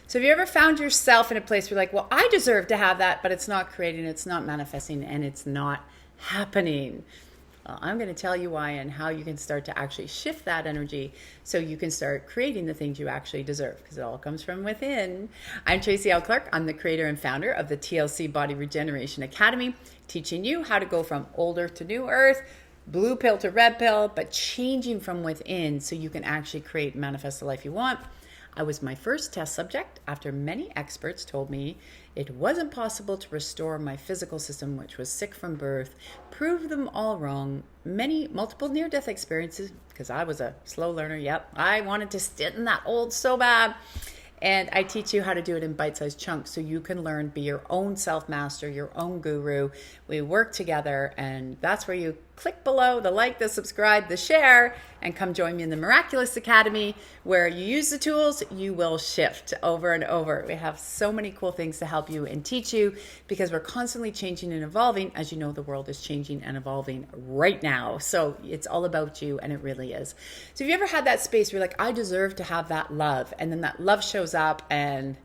So have you ever found yourself in a place where you're like, well, I deserve to have that, but it's not creating, it's not manifesting, and it's not happening? Well, I'm going to tell you why and how you can start to actually shift that energy so you can start creating the things you actually deserve, because it all comes from within. I'm Tracy Clark. I'm the creator and founder of the TLC Body Regeneration Academy, teaching you how to go from old earth to new earth, blue pill to red pill, but changing from within so you can actually create and manifest the life you want. I was my first test subject after many experts told me it wasn't possible to restore my physical system, which was sick from birth, proved them all wrong. Multiple near-death experiences, because I was a slow learner. Yep, I wanted to sit in that old so bad. And I teach you how to do it in bite-sized chunks so you can learn, be your own self-master, your own guru. We work together, and that's where you click below the like, the subscribe, the share, and come join me in the Miraculous Academy, where you use the tools, you will shift over and over. We have so many cool things to help you and teach you, because we're constantly changing and evolving. As you know, the world is changing and evolving right now. So it's all about you, and it really is. So have you ever had that space where you're like, I deserve to have that love, and then that love shows up and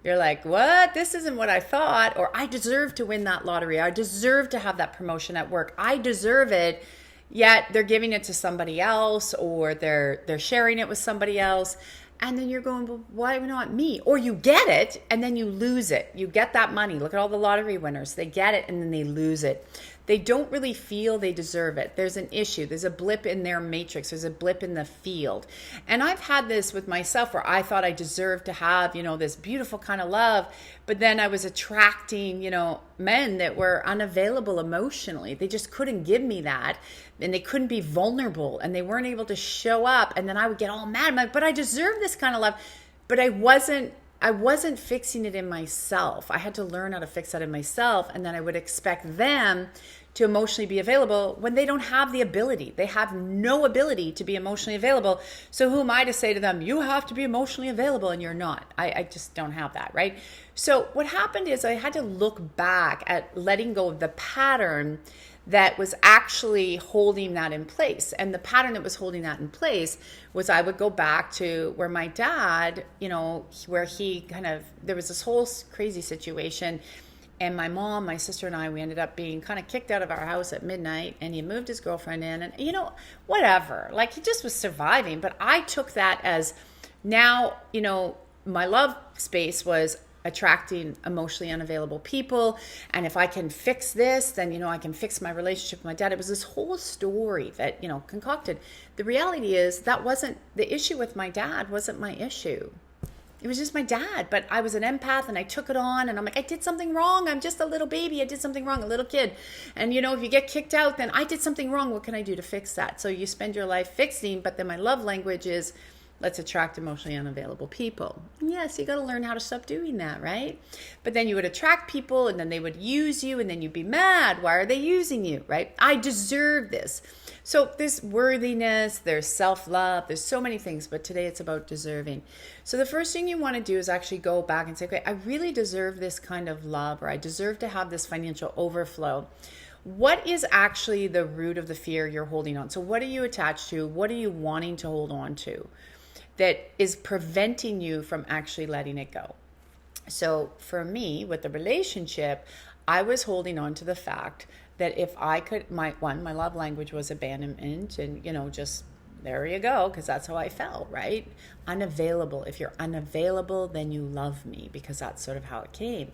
you're like, what? This isn't what I thought. Or I deserve to win that lottery. I deserve to have that promotion at work. I deserve it. Yet they're giving it to somebody else, or they're sharing it with somebody else. And then you're going, well, why not me? Or you get it and then you lose it. You get that money. Look at all the lottery winners. They get it and then they lose it. They don't really feel they deserve it. There's an issue. There's a blip in their matrix. There's a blip in the field. And I've had this with myself where I thought I deserved to have, this beautiful kind of love. But then I was attracting, men that were unavailable emotionally. They just couldn't give me that. And they couldn't be vulnerable. And they weren't able to show up. And then I would get all mad. I'm like, but I deserve this kind of love. But I wasn't fixing it in myself. I had to learn how to fix that in myself. And then I would expect them to emotionally be available when they don't have the ability. They have no ability to be emotionally available. So who am I to say to them, you have to be emotionally available, and you're not? I just don't have that, right? So what happened is I had to look back at letting go of the pattern that was actually holding that in place. And the pattern that was holding that in place was I would go back to where my dad, where there was this whole crazy situation. And my mom, my sister, and I, we ended up being kind of kicked out of our house at midnight, and he moved his girlfriend in, and whatever. Like, he just was surviving. But I took that as now, my love space was attracting emotionally unavailable people. And if I can fix this, then, I can fix my relationship with my dad. It was this whole story that, concocted. The reality is that wasn't the issue with my dad, wasn't my issue. It was just my dad, but I was an empath and I took it on, and I'm like, I did something wrong. I'm just a little baby. I did something wrong, a little kid. And if you get kicked out, then I did something wrong. What can I do to fix that? So you spend your life fixing, but then my love language is, let's attract emotionally unavailable people. Yes, you got to learn how to stop doing that, right? But then you would attract people, and then they would use you, and then you'd be mad. Why are they using you, right? I deserve this. So there's worthiness, there's self-love, there's so many things, but today it's about deserving. So the first thing you want to do is actually go back and say, okay, I really deserve this kind of love, or I deserve to have this financial overflow. What is actually the root of the fear you're holding on? So what are you attached to? What are you wanting to hold on to that is preventing you from actually letting it go? So for me, with the relationship, I was holding on to the fact that if I could, my love language was abandonment, and, just there you go, because that's how I felt, right? Unavailable. If you're unavailable, then you love me, because that's sort of how it came.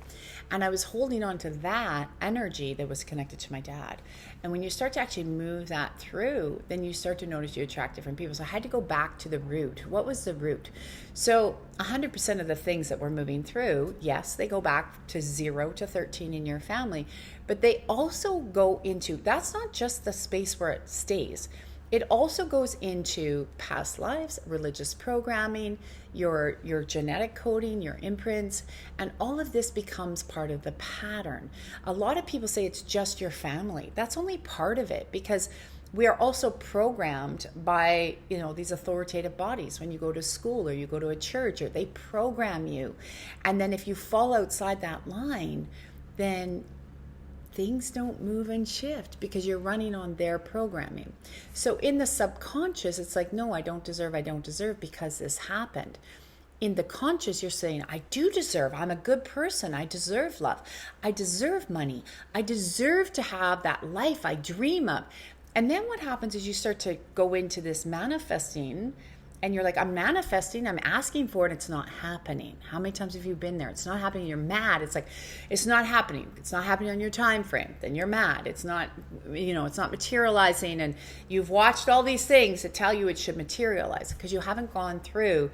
And I was holding on to that energy that was connected to my dad. And when you start to actually move that through, then you start to notice you attract different people. So I had to go back to the root. What was the root? So 100% of the things that we're moving through, yes, they go back to 0 to 13 in your family, but they also go into, that's not just the space where it stays. It also goes into past lives, religious programming, your genetic coding, your imprints, and all of this becomes part of the pattern. A lot of people say it's just your family. That's only part of it, because we are also programmed by, these authoritative bodies. When you go to school or you go to a church, or they program you. And then if you fall outside that line, then things don't move and shift because you're running on their programming. So in the subconscious, it's like, no, I don't deserve because this happened. In the conscious, you're saying, I do deserve, I'm a good person, I deserve love, I deserve money, I deserve to have that life I dream of. And then what happens is you start to go into this manifesting, and you're like, I'm manifesting, I'm asking for it, it's not happening. How many times have you been there? It's not happening, you're mad. It's like, it's not happening. It's not happening on your time frame. Then you're mad. It's not, it's not materializing. And you've watched all these things that tell you it should materialize because you haven't gone through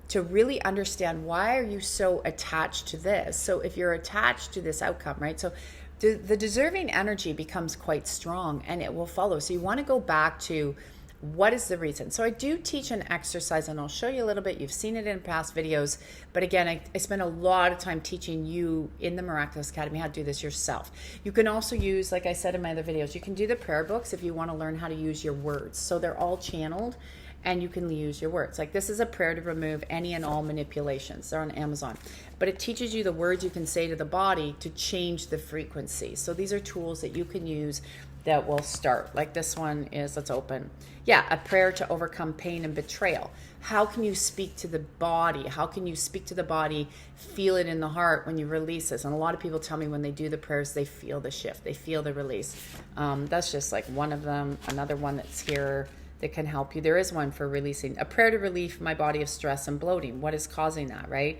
to really understand, why are you so attached to this? So if you're attached to this outcome, right? So the deserving energy becomes quite strong and it will follow. So you want to go back to, what is the reason? So I do teach an exercise, and I'll show you a little bit. You've seen it in past videos, but again, I spend a lot of time teaching you in the Miraculous Academy how to do this yourself. You can also use, like I said in my other videos, you can do the prayer books if you want to learn how to use your words. So they're all channeled and you can use your words. Like this is a prayer to remove any and all manipulations. They're on Amazon. But it teaches you the words you can say to the body to change the frequency. So these are tools that you can use that will start. Like this one is, let's open. Yeah, a prayer to overcome pain and betrayal. How can you speak to the body? How can you speak to the body, feel it in the heart when you release this? And a lot of people tell me when they do the prayers, they feel the shift. They feel the release. That's just like one of them. Another one that's here that can help you. There is one for releasing. A prayer to relieve my body of stress and bloating. What is causing that, right?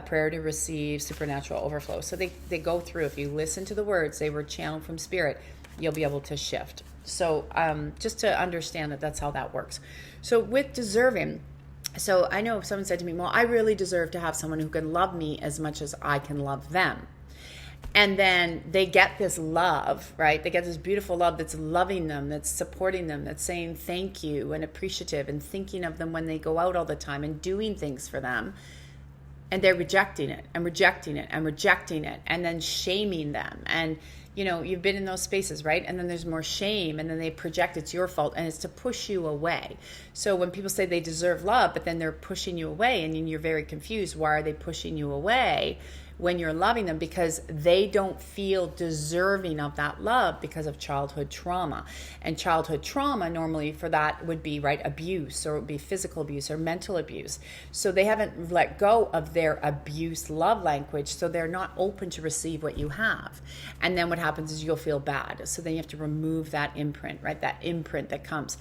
Prayer to receive supernatural overflow. So they go through. If you listen to the words, they were channeled from spirit, you'll be able to shift. So just to understand that that's how that works. So with deserving, so I know if someone said to me, well, I really deserve to have someone who can love me as much as I can love them. And then they get this love, right? They get this beautiful love that's loving them, that's supporting them, that's saying thank you and appreciative and thinking of them when they go out all the time and doing things for them. And they're rejecting it and rejecting it and rejecting it and then shaming them. And, you've been in those spaces, right? And then there's more shame and then they project it's your fault and it's to push you away. So when people say they deserve love, but then they're pushing you away and you're very confused, why are they pushing you away when you're loving them? Because they don't feel deserving of that love because of childhood trauma. And childhood trauma normally for that would be, right, abuse, or it would be physical abuse or mental abuse. So they haven't let go of their abuse love language, so they're not open to receive what you have. And then what happens is you'll feel bad. So then you have to remove that imprint, right? That imprint that comes.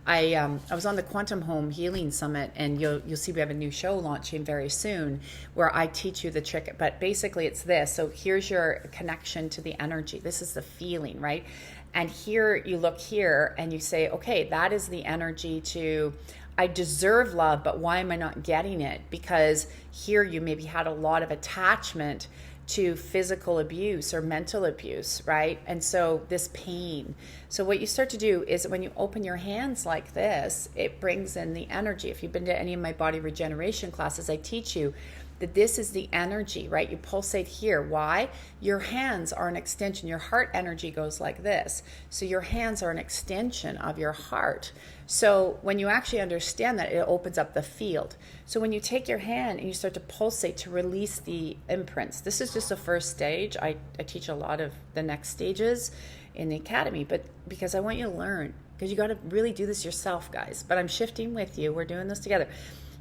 I was on the Quantum Home Healing Summit, and you'll see we have a new show launching very soon where I teach you the trick. But basically it's this. So here's your connection to the energy. This is the feeling, right? And here you look here and you say, okay, that is the energy to, I deserve love, but why am I not getting it? Because here you maybe had a lot of attachment to physical abuse or mental abuse, right? And so this pain. So what you start to do is when you open your hands like this, it brings in the energy. If you've been to any of my body regeneration classes, I teach you that this is the energy, right? You pulsate here. Why? Your hands are an extension. Your heart energy goes like this. So your hands are an extension of your heart. So when you actually understand that, it opens up the field. So when you take your hand and you start to pulsate to release the imprints, this is just the first stage. I teach a lot of the next stages in the academy, but because I want you to learn, because you got to really do this yourself, guys. But I'm shifting with you. We're doing this together.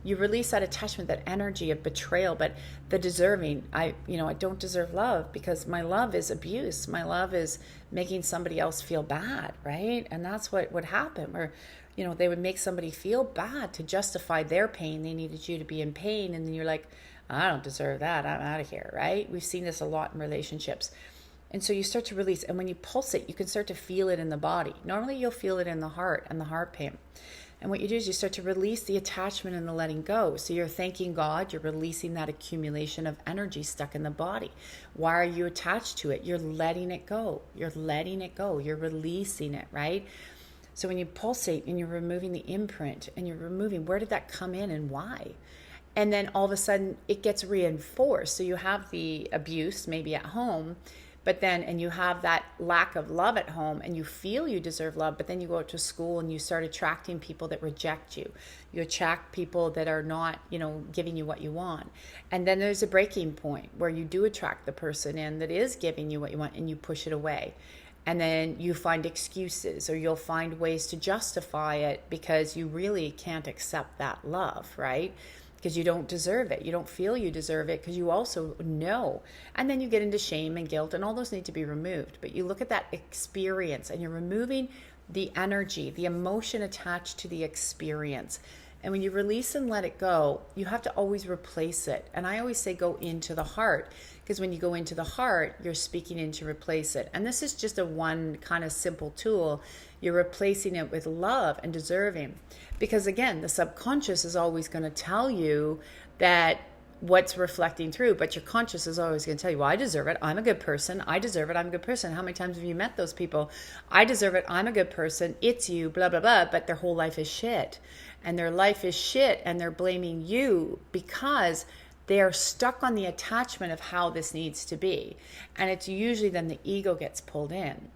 You release that attachment, that energy of betrayal, but the deserving. I don't deserve love because my love is abuse. My love is making somebody else feel bad, right? And that's what would happen. Or, they would make somebody feel bad to justify their pain. They needed you to be in pain. And then you're like, I don't deserve that. I'm out of here, right? We've seen this a lot in relationships. And so you start to release. And when you pulse it, you can start to feel it in the body. Normally you'll feel it in the heart and the heart pain. And what you do is you start to release the attachment and the letting go. So you're thanking God, you're releasing that accumulation of energy stuck in the body. Why are you attached to it? You're letting it go. You're letting it go. You're releasing it, right? So when you pulsate and you're removing the imprint and you're removing, where did that come in and why? And then all of a sudden it gets reinforced. So you have the abuse maybe at home, but then, and you have that lack of love at home and you feel you deserve love, but then you go out to school and you start attracting people that reject you. You attract people that are not, giving you what you want. And then there's a breaking point where you do attract the person in that is giving you what you want and you push it away. And then you find excuses or you'll find ways to justify it because you really can't accept that love, right? because you don't deserve it. You don't feel you deserve it because you also know. And then you get into shame and guilt, and all those need to be removed. But you look at that experience and you're removing the energy, the emotion attached to the experience. And when you release and let it go, you have to always replace it. And I always say go into the heart, because when you go into the heart, you're speaking in to replace it. And this is just a one kind of simple tool. You're replacing it with love and deserving. Because again, the subconscious is always going to tell you that what's reflecting through, but your conscious is always going to tell you, well, I deserve it. I'm a good person. I deserve it. I'm a good person. How many times have you met those people? I deserve it. I'm a good person. It's you, blah, blah, blah. But their whole life is shit. And their life is shit. And they're blaming you because they are stuck on the attachment of how this needs to be. And it's usually then the ego gets pulled in.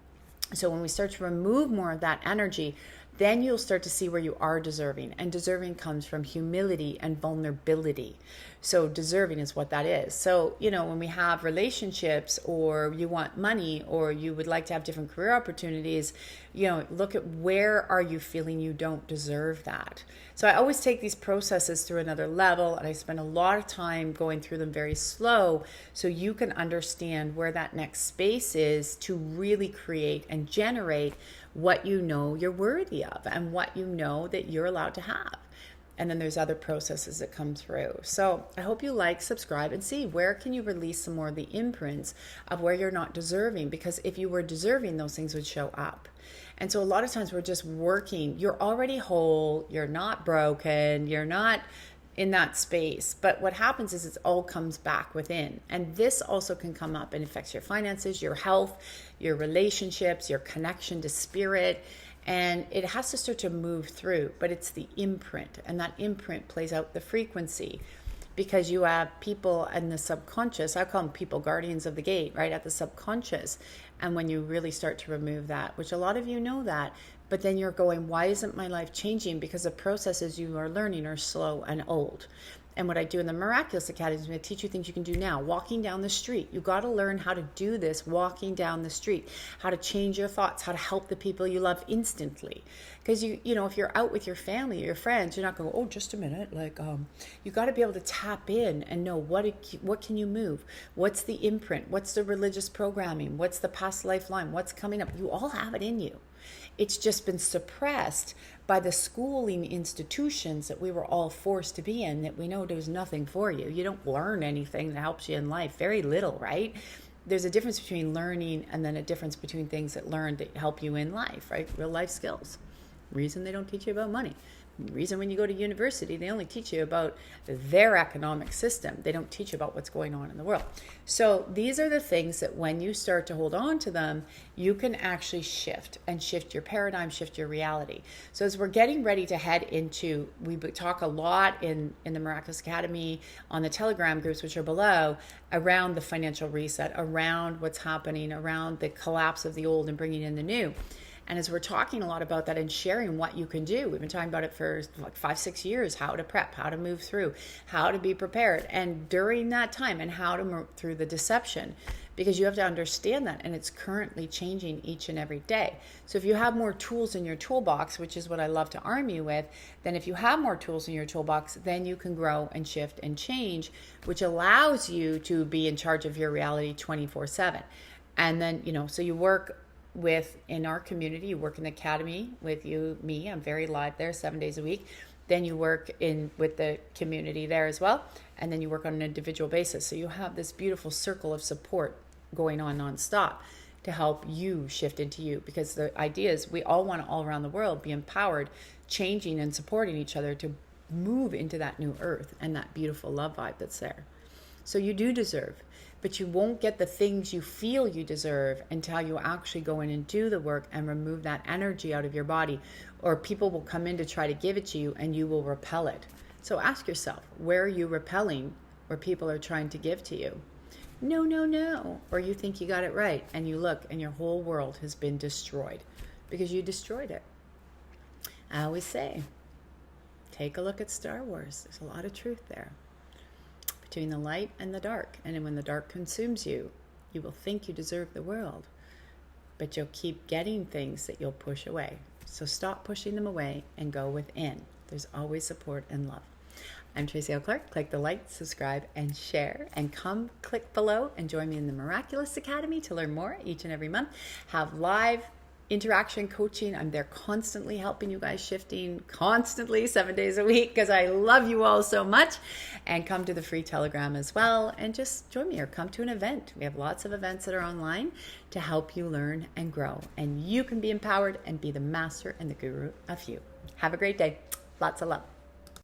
So when we start to remove more of that energy, then you'll start to see where you are deserving. And deserving comes from humility and vulnerability. So deserving is what that is. So, when we have relationships, or you want money, or you would like to have different career opportunities, look at where are you feeling you don't deserve that. So I always take these processes through another level, and I spend a lot of time going through them very slow so you can understand where that next space is to really create and generate what you know you're worthy of and what you know that you're allowed to have. And then there's other processes that come through. So I hope you like, subscribe, and see where can you release some more of the imprints of where you're not deserving. Because if you were deserving, those things would show up. And so a lot of times we're just working. You're already whole. You're not broken. You're not in that space. But what happens is it all comes back within. And this also can come up and affects your finances, your health, your relationships, your connection to spirit. And it has to start to move through, but it's the imprint, and that imprint plays out the frequency, because you have people in the subconscious. I call them people guardians of the gate, right at the subconscious. And when you really start to remove that, which a lot of you know that, but then you're going, why isn't my life changing? Because the processes you are learning are slow and old. And what I do in the Miraculous Academy is I teach you things you can do now. Walking down the street. You got to learn how to do this walking down the street. How to change your thoughts. How to help the people you love instantly. Because you if you're out with your family or your friends, you're not going, oh, just a minute. You got to be able to tap in and know what can you move? What's the imprint? What's the religious programming? What's the past lifeline? What's coming up? You all have it in you. It's just been suppressed by the schooling institutions that we were all forced to be in, that we know there's nothing for you. You don't learn anything that helps you in life. Very little, right? There's a difference between learning and then a difference between things that help you in life, right? Real life skills. Reason they don't teach you about money. Reason when you go to university, they only teach you about their economic system. They don't teach you about what's going on in the world. So these are the things that when you start to hold on to them, you can actually shift your paradigm, shift your reality. So as we're getting ready to head into, we talk a lot in the Miraculous Academy on the Telegram groups, which are below, around the financial reset, around what's happening, around the collapse of the old and bringing in the new. And as we're talking a lot about that and sharing what you can do, we've been talking about it for like 5-6 years, how to prep, how to move through, how to be prepared. And during that time, and how to move through the deception, because you have to understand that. And it's currently changing each and every day. So if you have more tools in your toolbox, which is what I love to arm you with, then if you have more tools in your toolbox, then you can grow and shift and change, which allows you to be in charge of your reality 24/7. And then, so you work in our community, you work in the academy with me. I'm very live there 7 days a week. Then you work with the community there as well. And then you work on an individual basis. So you have this beautiful circle of support going on nonstop to help you shift into you. Because the idea is we all want to, all around the world, be empowered, changing and supporting each other to move into that new earth and that beautiful love vibe that's there. So you do deserve. But you won't get the things you feel you deserve until you actually go in and do the work and remove that energy out of your body. Or people will come in to try to give it to you and you will repel it. So ask yourself, where are you repelling where people are trying to give to you? No. Or you think you got it right and you look and your whole world has been destroyed because you destroyed it. I always say, take a look at Star Wars. There's a lot of truth there. Between the light and the dark. And then when the dark consumes you, you will think you deserve the world. But you'll keep getting things that you'll push away. So stop pushing them away and go within. There's always support and love. I'm Tracy L. Clark. Click the like, subscribe, and share. And come click below and join me in the Miraculous Academy to learn more each and every month. Have live interaction coaching. I'm there constantly helping you guys, shifting constantly 7 days a week because I love you all so much. And come to the free Telegram as well and just join me or come to an event. We have lots of events that are online to help you learn and grow. And you can be empowered and be the master and the guru of you. Have a great day. Lots of love.